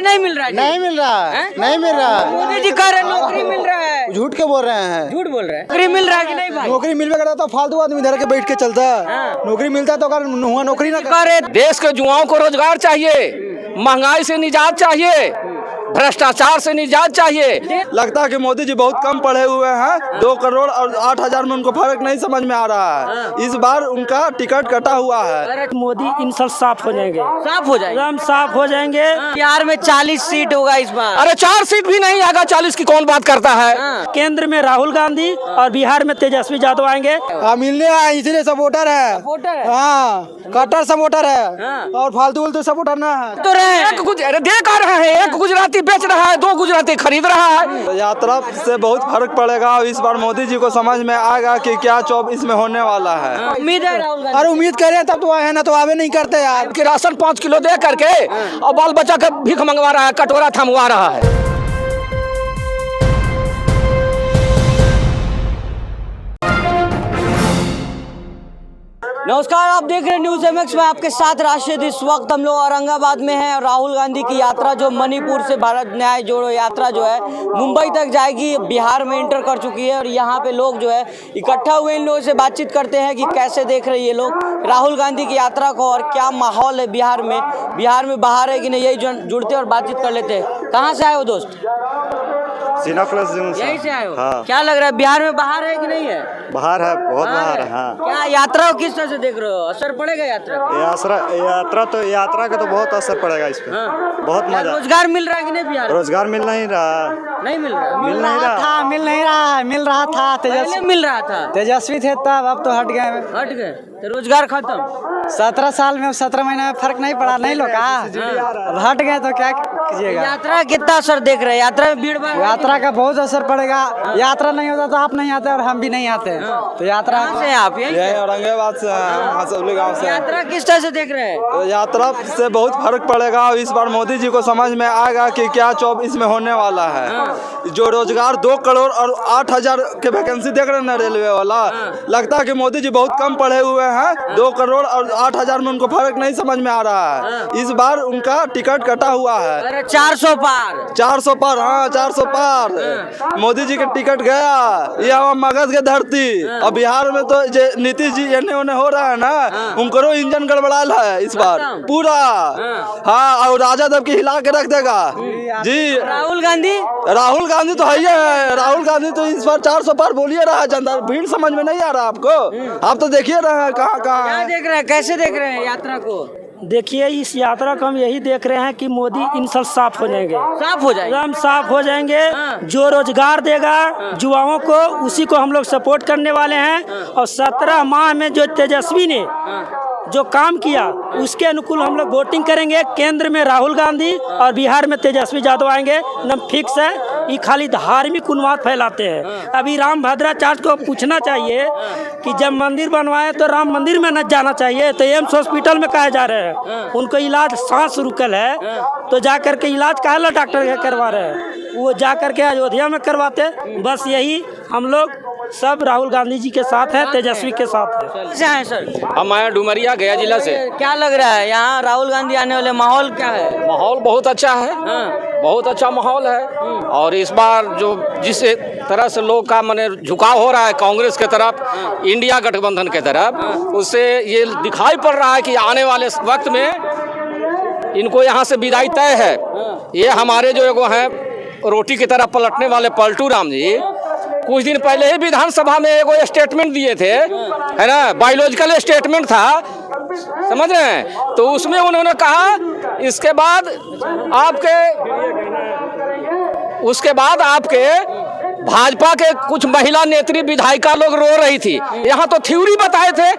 नहीं मिल रहा है। नहीं मिल रहा है, नहीं मिल रहा है। मोदी जी कह रहे हैं नौकरी मिल रहा है। झूठ के बोल रहे हैं, झूठ बोल रहे हैं। नौकरी मिल रहा है कि नहीं भाई? नौकरी मिलवे करता तो फालतू आदमी धर के बैठ के चलता है। नौकरी मिलता तो अगर हुआ नौकरी ना कह रहे देश के युवाओं को रोजगार चाहिए, महंगाई से निजात चाहिए, भ्रष्टाचार से निजात चाहिए। लगता है कि मोदी जी बहुत कम पढ़े हुए हैं। 2 करोड़ और 8,000 में उनको फर्क नहीं समझ में आ रहा है। इस बार उनका टिकट कटा हुआ है। मोदी इनसे साफ हो जाएंगे, साफ हो जाएगा। एकदम साफ हो जाएंगे। बिहार में 40 सीट होगा इस बार। अरे 4 सीट भी नहीं आएगा, 40 की कौन बात करता है। केंद्र में राहुल गांधी और बिहार में तेजस्वी यादव आएंगे। मिलने आए इसलिए सपोर्टर है। वोटर है। हाँ, कट्टर सपोर्टर है और फालतू सपोर्टर ना है। तो रहे एक कुछ अरे देख आ रहे हैं, एक गुजराती बेच रहा है, 2 गुजराती खरीद रहा है। यात्रा से बहुत फर्क पड़ेगा। इस बार मोदी जी को समझ में आएगा कि क्या चौब इसमें होने वाला है। उम्मीद है राहुल गांधी। अरे उम्मीद करें तब तो आए ना, तो आवे नहीं करते यार। कि राशन 5 किलो दे करके और बाल बच्चा का भीख मंगवा रहा है, कटोरा थमवा रहा है। नमस्कार, आप देख रहे हैं न्यूज एमएक्स में आपके साथ राशिद। इस वक्त हम लोग औरंगाबाद में हैं और राहुल गांधी की यात्रा जो मणिपुर से भारत न्याय जोड़ो यात्रा जो है मुंबई तक जाएगी, बिहार में एंटर कर चुकी है। और यहाँ पे लोग जो है इकट्ठा हुए, इन लोगों से बातचीत करते हैं कि कैसे देख रहे हैं ये लोग राहुल गांधी की यात्रा को और क्या माहौल है बिहार में बाहर है कि नहीं, यही जुड़ते और बातचीत कर लेते हैं। कहाँ से आए हो दोस्त? यहीं से आए हो। हाँ। क्या लग रहा है, बिहार में बाहर है कि नहीं है? बाहर है, बहुत बाहर है। हाँ। क्या यात्रा को किस तरह से देख रहे हो? असर पड़ेगा यात्रा का? यात्रा का तो बहुत असर पड़ेगा इस पे। हाँ। बहुत क्या मजा। रोजगार मिल रहा है कि नहीं बिहार में? रोजगार मिल नहीं रहा। नहीं मिल रहा। मिल नहीं रहा। मिल नहीं रहा है, मिल रहा था। पहले मिल रहा था, तेजस्वी थे तब, अब तो हट गए। हट गए तो रोजगार खत्म। 17 साल में 17 महीने में फर्क नहीं पड़ा, नहीं लोग अब हट गए तो क्या कीजिएगा। यात्रा कितना असर देख रहे हैं? यात्रा में भीड़ भाड़ यात्रा का बहुत असर पड़ेगा। यात्रा नहीं होता तो आप नहीं आते और हम भी नहीं आते। तो यात्रा कहाँ से हैं आप? यहीं से? यही औरंगाबाद से हैं, हसौली गाँव से हैं। यात्रा किस तरह से देख रहे हैं? यात्रा से बहुत फर्क पड़ेगा। इस बार मोदी जी को समझ में आएगा कि क्या चौब इसमें होने वाला है। जो रोजगार 2 करोड़ और 8,000 के वैकेंसी देख रहे हैं ना रेलवे वाला, लगता है कि मोदी जी बहुत कम पढ़े हुए हैं। 2 करोड़ और 8,000 में उनको फर्क नहीं समझ में आ रहा है। इस बार उनका टिकट कटा हुआ है। अरे 400 पार। 400 पार। हाँ, 400 पार। मोदी जी का टिकट गया। ये हमारा मगध के धरती। अब बिहार में तो नीतीश जी एने ओने हो रहा है ना, उनको इंजन गड़बड़ाल है इस बार पूरा। हाँ, और राजद अब की हिला के रख देगा जी। राहुल गांधी तो है। राहुल गांधी तो इस बार 400 पार बोलिए रहा है। जनता भीड़ समझ में नहीं आ रहा आपको। आप तो देखिए रहे हैं कहाँ क्या है। देख रहे हैं, कैसे देख रहे हैं यात्रा को? देखिए, इस यात्रा को हम यही देख रहे हैं कि मोदी इनसे साफ हो जाएंगे, साफ हो जाएगा। एकदम साफ हो जाएंगे। जो रोजगार देगा युवाओं को, उसी को हम लोग सपोर्ट करने वाले हैं। और 17 माह में जो तेजस्वी ने जो काम किया, उसके अनुकूल हम लोग वोटिंग करेंगे। केंद्र में राहुल गांधी और बिहार में तेजस्वी यादव आएंगे, एकदम फिक्स है। ये खाली धार्मिक उन्माद फैलाते हैं। अभी राम भद्राचार्य को पूछना चाहिए कि जब मंदिर बनवाए तो राम मंदिर में न जाना चाहिए, तो एम्स हॉस्पिटल में कहे जा रहे हैं। उनको इलाज सांस रुकल है तो जा करके इलाज काहे ला डॉक्टर के करवा रहे हैं? वो जा करके अयोध्या में करवाते। बस यही हम लोग सब राहुल गांधी जी के साथ है, तेजस्वी के साथ है। कैसे हैं सर? हम आए डुमरिया गया जिला से। क्या लग रहा है यहाँ राहुल गांधी आने वाले, माहौल क्या है? माहौल बहुत अच्छा है। बहुत अच्छा माहौल है। और इस बार जो जिस तरह से लोग का माने झुकाव हो रहा है कांग्रेस के तरफ, इंडिया गठबंधन के तरफ, उससे ये दिखाई पड़ रहा है कि आने वाले वक्त में इनको यहाँ से विदाई तय है। ये हमारे जो एगो हैं रोटी की तरह पलटने वाले पलटू राम जी कुछ दिन पहले ही विधानसभा में एगो स्टेटमेंट दिए थे, है ना, बायोलॉजिकल स्टेटमेंट था, समझ रहे हैं। तो उसमें उन्होंने कहा उसके बाद आपके भाजपा के कुछ महिला नेत्री विधायिका लोग रो रही थी। यहाँ तो थ्योरी बताए थे,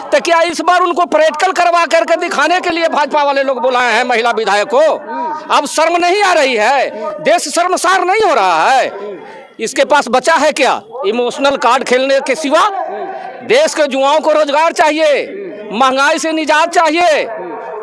तो क्या इस बार उनको प्रैक्टिकल करवा करके दिखाने के लिए भाजपा वाले लोग बुलाए हैं महिला विधायक को? अब शर्म नहीं आ रही है? देश शर्मसार नहीं हो रहा है? इसके पास बचा है क्या इमोशनल कार्ड खेलने के सिवा? देश के युवाओं को रोजगार चाहिए, महंगाई से निजात चाहिए,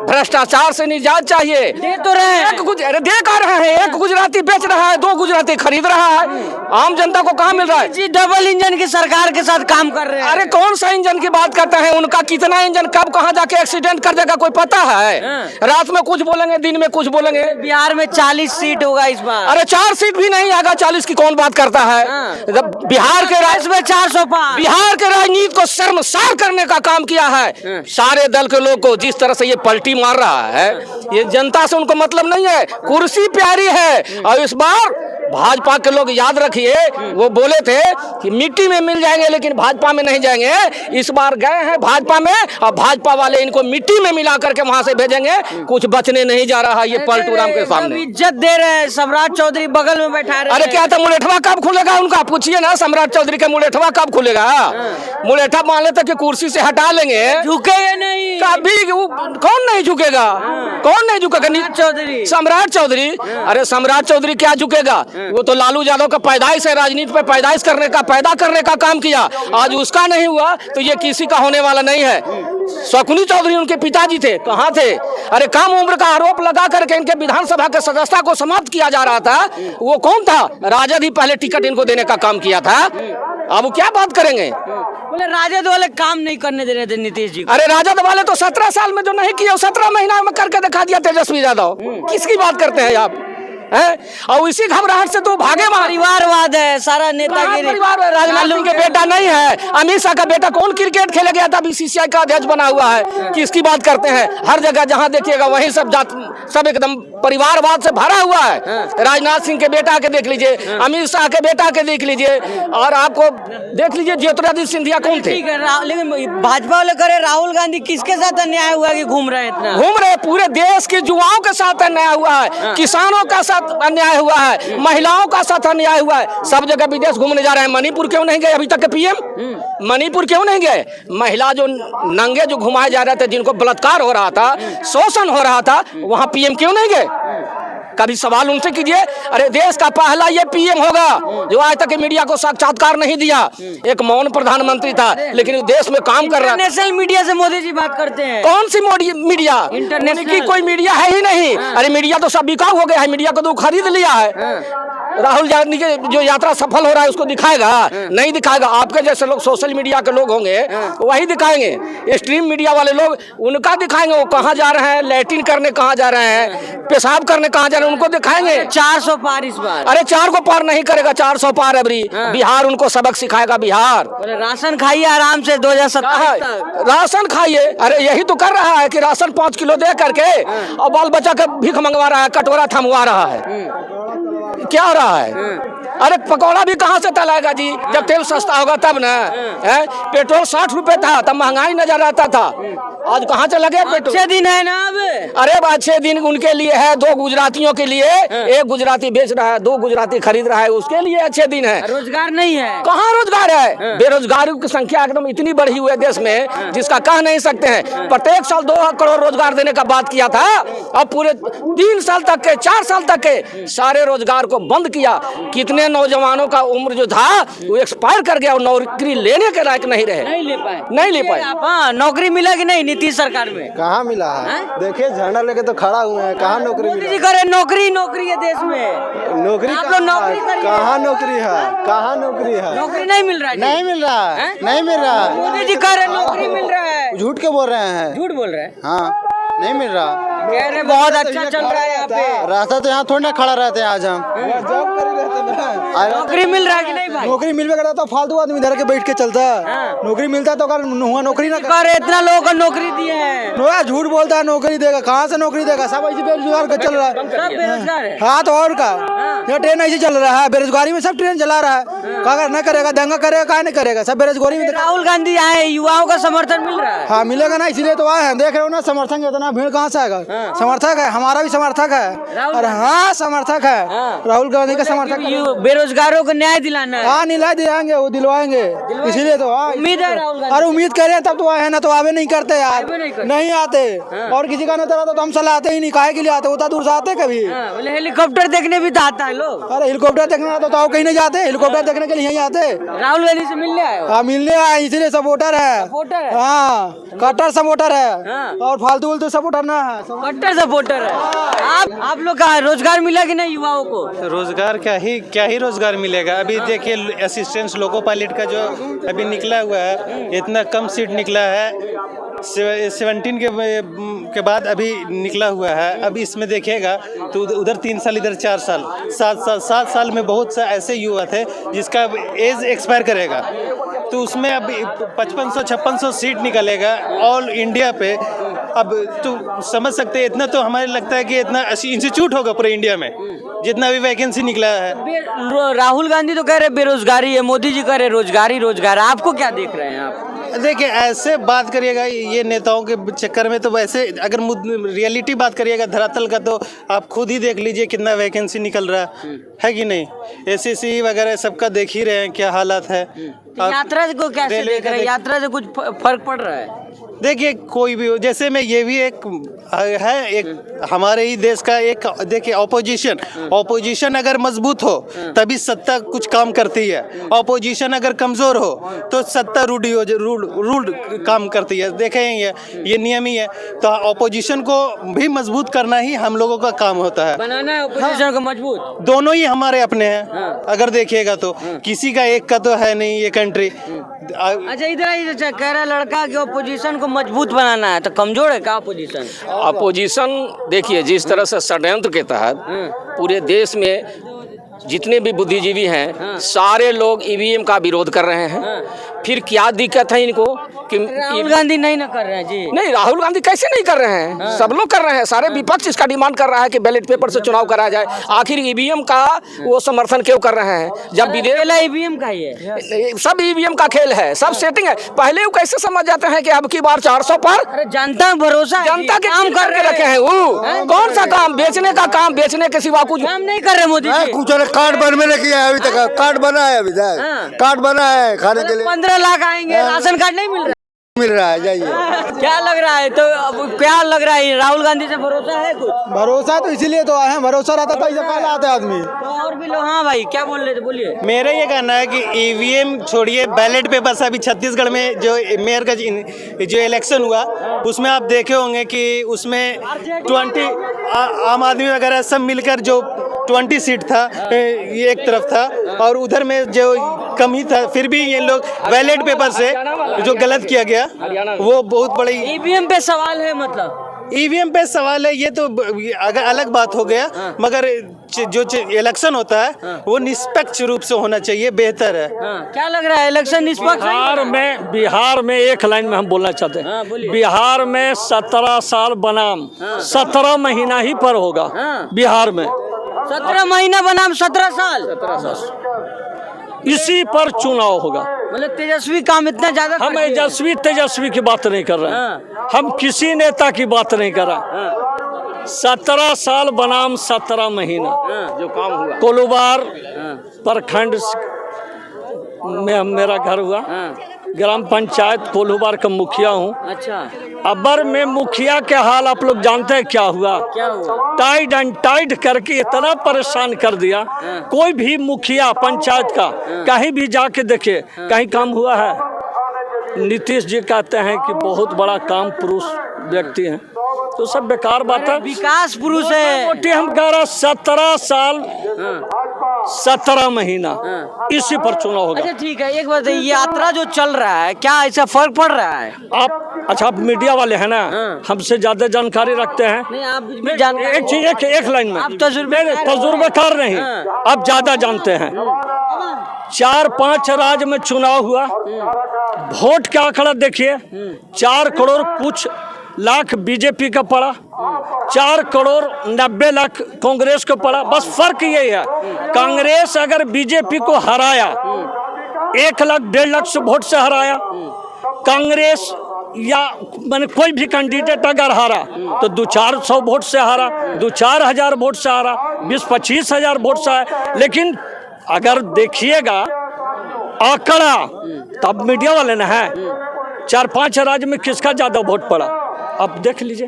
भ्रष्टाचार से निजात चाहिए। दे तो रहे हैं। कुछ अरे देख आ रहे हैं, एक गुजराती बेच रहा है, 2 गुजराती खरीद रहा है, आम जनता को कहाँ मिल रहा है? जी डबल इंजन की सरकार के साथ काम कर रहे हैं। अरे कौन सा इंजन की बात करते हैं? उनका कितना इंजन कब कहाँ जाके एक्सीडेंट कर देगा कोई पता है? रात में कुछ बोलेंगे, दिन में कुछ बोलेंगे। बिहार में 40 सीट होगा इस बार। अरे 4 सीट भी नहीं आएगा, 40 की कौन बात करता है? जब बिहार के में 405 बिहार के राजनीति को शर्मसार करने का काम किया है सारे दल के लोग को। जिस तरह से ये पलटी मार रहा है, ये जनता से उनको मतलब नहीं है, कुर्सी प्यारी है। और इस बार भाजपा के लोग याद रखिए, वो बोले थे कि मिट्टी में मिल जाएंगे लेकिन भाजपा में नहीं जाएंगे। इस बार गए हैं भाजपा में और भाजपा वाले इनको मिट्टी में मिला करके वहां से भेजेंगे। कुछ बचने नहीं जा रहा है ये पलटू राम के सामने। इज्जत दे रहे हैं, सम्राट चौधरी बगल में बैठा रहे। अरे क्या था, मुलेठवा कब खुलेगा उनका? पूछिए ना सम्राट चौधरी के मुलेठवा कब खुलेगा? मुलेठा मान लेते कि कुर्सी से हटा लेंगे, झुकेगा नहीं कभी। कौन नहीं झुकेगा? कौन नहीं झुकेगा? चौधरी, सम्राट चौधरी। अरे सम्राट चौधरी क्या झुकेगा? वो तो लालू यादव का पैदाइश है, राजनीति पे पैदाइश करने का, पैदा करने का काम किया। आज उसका नहीं हुआ तो ये किसी का होने वाला नहीं है। शकुनी चौधरी उनके पिताजी थे, कहाँ थे? अरे कम उम्र का आरोप लगा करके इनके विधानसभा के सदस्यता को समाप्त किया जा रहा था। वो कौन था? राजद ही पहले टिकट इनको देने का काम किया था। अब वो क्या बात करेंगे? बोले राजद वाले काम नहीं करने दे रहे थे नीतीश जी। अरे राजद वाले तो 17 साल में जो नहीं किया 17 महीना में करके दिखा दिया तेजस्वी यादव। किसकी बात करते हैं आप? हैं? और इसी घबराहट से तो भागे। परिवारवाद है सारा नेतागिरी। परिवार राजनाथ सिंह के बेटा नहीं है, अमित शाह का बेटा। कौन क्रिकेट खेले गया था, बीसीसीआई का अध्यक्ष बना हुआ है? किसकी बात करते हैं? हर जगह जहां देखिएगा वहीं सब एकदम परिवारवाद से भरा हुआ है। राजनाथ सिंह के बेटा के देख लीजिए, अमित शाह के बेटा के देख लीजिए, और आपको देख लीजिए ज्योतिरादित्य सिंधिया कौन थे? ठीक है, लेकिन भाजपा वाले करे राहुल गांधी किसके साथ अन्याय हुआ कि घूम रहे इतना? घूम रहे पूरे देश के युवाओं के साथ अन्याय हुआ है, किसानों का साथ अन्याय हुआ है, महिलाओं का साथ अन्याय हुआ है। सब जगह विदेश घूमने जा रहे हैं। मणिपुर क्यों नहीं गए अभी तक के पीएम? मणिपुर क्यों नहीं गए? महिला जो नंगे जो घुमाए जा रहे थे, जिनको बलात्कार हो रहा था, शोषण हो रहा था, वहां पीएम क्यों नहीं गए? कभी सवाल उनसे कीजिए। अरे देश का पहला ये पीएम होगा जो आज तक मीडिया को साक्षात्कार नहीं दिया। एक मौन प्रधानमंत्री था लेकिन देश में काम कर रहा है। इंटरनेशनल मीडिया से मोदी जी बात करते हैं। कौन सी मीडिया? इंटरनेशनल की कोई मीडिया है ही नहीं। अरे मीडिया तो सब बिकाऊ हो गया है, मीडिया को तो खरीद लिया है। राहुल गांधी की जो यात्रा सफल हो रहा है उसको दिखाएगा? नहीं दिखाएगा। आपके जैसे लोग सोशल मीडिया के लोग होंगे वही दिखाएंगे। स्ट्रीम मीडिया वाले लोग उनका दिखाएंगे, वो कहाँ जा रहे हैं, लैट्रिन करने कहाँ जा रहे हैं, पेशाब करने कहाँ जा रहे हैं, उनको दिखाएंगे। 400 पार इस बार। अरे 4 को पार नहीं करेगा, 400 पार अबरी। बिहार उनको सबक सिखाएगा। बिहार राशन खाइए आराम से 2027 तक राशन खाइए। अरे यही तो कर रहा है कि राशन 5 किलो दे करके और बाल बच्चा का भीख मंगवा रहा है, कटोरा थमवा रहा है। क्या हो रहा है? अरे पकौड़ा भी कहाँ से तलाएगा जी? जब तेल सस्ता होगा तब ना। पेट्रोल 60 रुपए था तब महंगाई नजर आता था, आज कहाँ से लगे पेट्रोल? अच्छे दिन है ना अब। अरे अच्छे दिन उनके लिए है, 2 गुजरातियों के लिए। एक गुजराती बेच रहा है, 2 गुजराती खरीद रहा है, उसके लिए अच्छे दिन है। रोजगार नहीं है। कहाँ रोजगार है? बेरोजगारी की संख्या एकदम इतनी बढ़ी हुई है देश में जिसका कह नहीं सकते हैं। प्रत्येक साल 2 करोड़ रोजगार देने का बात किया था, अब पूरे 3 साल तक के 4 साल तक के सारे रोजगार को बंद किया। कितने नौजवानों का उम्र जो था वो एक्सपायर कर गया और नौकरी लेने के लायक नहीं रहे, नहीं ले पाए। हाँ, नौकरी मिला कि नहीं नीतीश सरकार में? कहाँ मिला है? देखिए झंडा लेके तो खड़ा हुए हैं, कहाँ नौकरी मोदी जी मिला? करे नौकरी है देश में। नौकरी आप लोग नौकरी करिए। कहाँ नौकरी है? कहाँ नौकरी है? नौकरी नहीं मिल रहा है। नहीं मिल रहा है, हैं? नहीं मिल रहा है। मोदी जी कह रहे नौकरी मिल रहा है। झूठ के बोल रहे हैं। झूठ बोल रहे हैं। हाँ, नहीं मिल रहा। कह रहे बहुत अच्छा चल रहा है यहाँ पे। रास्ता तो यहाँ थोड़ी ना खड़ा रहते हैं आज हम। जॉब कर रहते हैं। नौकरी मिल रहा है कि नहीं भाई? नौकरी मिलवे करता तो फालतू आदमी इधर के बैठ के चलता है। नौकरी मिलता तो अगर नौकरी ना कह रहे इतना लोगों को नौकरी दिए हैं। झूठ बोलता है, नौकरी देगा। कहाँ से नौकरी देगा? सब ऐसे बेरोजगार का चल रहा है। सब बेरोजगार है। हाँ तो और का ये ट्रेन ऐसे चल रहा है, बेरोजगारी में सब ट्रेन चला रहा है। अगर न करेगा दंगा करेगा, कहाँ नहीं करेगा, सब बेरोजगारी में। राहुल गांधी आए, युवाओं का समर्थन मिल रहा है। हाँ मिलेगा ना, इसीलिए तो आए हैं। देख रहे हो ना समर्थन इतना भीड़ कहाँ से आएगा? समर्थक है, हमारा भी समर्थक है। अरे हाँ समर्थक है, राहुल गांधी का समर्थक है। बेरोजगारों को न्याय दिलाना है। हाँ न्याय दिलाएंगे, वो दिलवाएंगे, इसीलिए तो उम्मीद है राहुल गांधी। अरे उम्मीद करें तब तो आए हैं, ना तो आवे नहीं करते यार, नहीं आते। और किसी का नहीं तरह तो हम सलाह आते ही नहीं, काहे के लिए आते? होता दूर से आते कभी। बोले हेलीकॉप्टर देखने भी तो आता है। है लोग? अरे हेलीकॉप्टर देखने आता तो कहीं नहीं जाते, हेलीकॉप्टर देखने के लिए यहीं आते। राहुल गांधी से मिलने आए हो? हाँ मिलने आए, इसीलिए सपोर्टर है। सपोर्टर है? हाँ कट्टर सपोर्टर है। हाँ। और फालतू उल्टू सपोर्टर ना है। कट्टर सपोर्टर है। आप लोग का रोजगार मिला कि नहीं युवाओं को? रोजगार क्या ही रोजगार मिलेगा। अभी देखिए असिस्टेंट लोको पायलट का जो अभी निकला हुआ है, इतना कम सीट निकला है, 17 के बाद अभी निकला हुआ है। अब इसमें देखिएगा तो उधर 3 साल इधर 4 साल 7 साल में बहुत सा ऐसे युवा थे जिसका एज एक्सपायर करेगा, तो उसमें अब 5500-5600 सीट निकलेगा ऑल इंडिया पे। अब तो समझ सकते हैं, इतना तो हमारे लगता है कि इतना इंस्टीट्यूट होगा पूरे इंडिया में जितना भी वैकेंसी निकला है। राहुल गांधी तो कह रहे बेरोजगारी है, मोदी जी कह रहे रोजगारी रोजगार। आपको क्या देख रहे हैं आप? देखिए ऐसे बात करिएगा ये नेताओं के चक्कर में, तो वैसे अगर रियलिटी बात करिएगा धरातल का, तो आप खुद ही देख लीजिए कितना वैकेंसी निकल रहा है कि नहीं। एसएससी वगैरह सबका देख ही रहे हैं क्या हालत है। यात्रा को कैसे देख रहे हैं? यात्रा से कुछ फर्क पड़ रहा है? देखिए कोई भी हो, जैसे में ये भी एक हमारे ही देश का एक, देखिए ऑपोजिशन अगर मजबूत हो तभी सत्ता कुछ काम करती है। ऑपोजिशन अगर कमजोर हो तो सत्ता रूढ़ काम करती है। देखें ये नियम ही है। तो ऑपोजिशन को भी मजबूत करना ही हम लोगों का काम होता है, बनाना है ऑपोजिशन को मजबूत। दोनों ही हमारे अपने हैं। अगर देखिएगा तो किसी का एक का तो है नहीं ये कंट्री। अच्छा इधर कह रहा लड़का कि ऑपोजिशन को मजबूत बनाना है, तो कमजोर है क्या ऑपोजिशन? अपोजिशन देखिए जिस तरह से षड्यंत्र के तहत पूरे देश में जितने भी बुद्धिजीवी हैं सारे लोग ईवीएम का विरोध कर रहे हैं। फिर क्या दिक्कत है इनको कि राहुल गांधी नहीं ना कर रहे हैं जी? नहीं, राहुल गांधी कैसे नहीं कर रहे हैं? सब लोग कर रहे हैं। सारे विपक्ष इसका डिमांड कर रहा है कि बैलेट पेपर से चुनाव कराया जाए। आखिर ईवीएम का वो समर्थन क्यों कर रहे हैं? जब विदेश ईवीएम का ही है, सब ईवीएम का खेल है, सब सेटिंग है। पहले वो कैसे समझ जाते हैं कि अब की बार 400 पर अरे जनता भरोसा है, जनता के काम काम करके रखे हैं। वो कौन सा काम? बेचने का काम, बेचने के सिवा कुछ काम नहीं कर रहे मोदी जी। कुछ कार्ड बन में नहीं किया है अभी तक। कार्ड बना है अभी तक, कार्ड बना है खाने के लिए। 15 लाख आएंगे, राशन कार्ड नहीं मिल रहा है। जाइए क्या लग रहा है? तो अब क्या लग रहा है, राहुल गांधी से भरोसा है कुछ? भरोसा तो इसीलिए तो आए हैं, भरोसा रहता तो ऐसा पहले आता है आदमी। तो और भी लोग। हाँ भाई क्या बोल रहे थे, बोलिए। मेरा ये कहना है कि ईवीएम छोड़िए, बैलेट पेपर से अभी छत्तीसगढ़ में जो मेयर का जो इलेक्शन हुआ उसमें आप देखे होंगे कि उसमें 20 आम आदमी वगैरह सब मिलकर जो 20 सीट था ये एक तरफ था, और उधर में जो कम ही था, फिर भी ये लोग बैलेट पेपर से जो गलत किया गया वो बहुत बड़ी ईवीएम पे सवाल है। मतलब ईवीएम पे सवाल है, ये तो अगर अलग बात हो गया। मगर जो इलेक्शन होता है वो निष्पक्ष रूप से होना चाहिए, बेहतर है। क्या लग रहा है इलेक्शन निष्पक्ष? बिहार में एक लाइन में हम बोलना चाहते हैं। बिहार में 17 साल बनाम 17 महीना ही पर होगा। बिहार में 17 महीना बनाम 17 साल इसी पर चुनाव होगा। मतलब तेजस्वी काम इतना ज्यादा हम तेजस्वी की बात नहीं कर रहे हैं, हम किसी नेता की बात नहीं कर रहे। 17 साल बनाम 17 महीना जो काम हुआ। कोलूबार प्रखंड में मेरा घर हुआ। ग्राम पंचायत कोल्हुबार का मुखिया हूँ। अच्छा। अबर में मुखिया के हाल आप लोग जानते हैं क्या हुआ? क्या हुआ? टाइट एंड टाइट करके इतना परेशान कर दिया। कोई भी मुखिया पंचायत का कहीं भी जाके देखे कहीं काम हुआ है? नीतीश जी कहते हैं कि बहुत बड़ा काम पुरुष व्यक्ति हैं, तो सब बेकार बात है। विकास पुरुष है। हम कह रहे 17 साल 17 महीना इसी पर चुनाव होगा। अच्छा ठीक है, एक बात यात्रा जो चल रहा है क्या ऐसा फर्क पड़ रहा है? आप मीडिया वाले हैं ना, हमसे ज्यादा जानकारी रखते हैं। नहीं आप एक लाइन में आप तजुर्बेकार नहीं, आप ज्यादा जानते हैं। 4-5 राज्य में चुनाव हुआ, वोट का आंकड़ा देखिए। 4 करोड़ कुछ लाख बीजेपी का पड़ा, 4 करोड़ 90 लाख कांग्रेस को पड़ा। बस फर्क यही है, कांग्रेस अगर बीजेपी को हराया 1 लाख 1.5 लाख से वोट से हराया, कांग्रेस या मैंने कोई भी कैंडिडेट अगर हारा तो 200-400 वोट से हारा, 2-4 हजार वोट से हारा, 20-25 हजार वोट से आया। लेकिन अगर देखिएगा आंकड़ा, तब मीडिया वाले ना है, 4-5 राज्य में किसका ज्यादा वोट पड़ा अब देख लीजिए,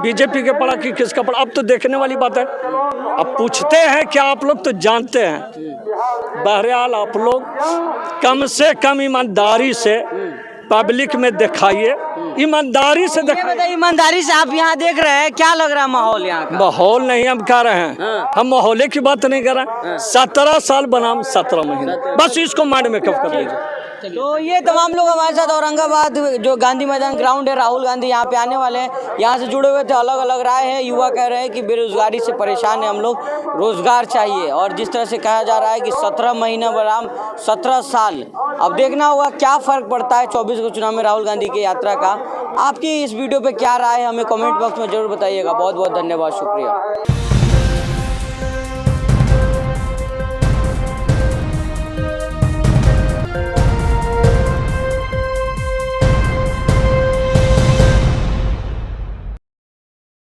बीजेपी के पड़ा कि किसका पड़ा, अब तो देखने वाली बात है। अब पूछते हैं क्या आप लोग तो जानते हैं। बहरहाल आप लोग कम से कम ईमानदारी से पब्लिक में दिखाइए, ईमानदारी से ये दिखाइए। बताइए, ईमानदारी से आप यहाँ देख रहे हैं, क्या लग रहा है माहौल यहाँ का? माहौल नहीं हम कह रहे हैं, हम माहौले की बात नहीं कर रहे हैं। 17 साल बनाम 17 महीने, बस इसको माइंड में कब कर लीजिए। तो ये तमाम लोग हमारे साथ औरंगाबाद जो गांधी मैदान ग्राउंड है, राहुल गांधी यहाँ पे आने वाले हैं, यहाँ से जुड़े हुए थे। अलग अलग राय है, युवा कह रहे हैं कि बेरोजगारी से परेशान है हम लोग, रोजगार चाहिए। और जिस तरह से कहा जा रहा है कि 17 महीना बनाम 17 साल, अब देखना होगा क्या फर्क पड़ता है 24 के चुनाव में राहुल गांधी की यात्रा का। आपकी इस वीडियो पे क्या राय है, हमें कमेंट बॉक्स में जरूर बताइएगा। बहुत बहुत धन्यवाद, शुक्रिया।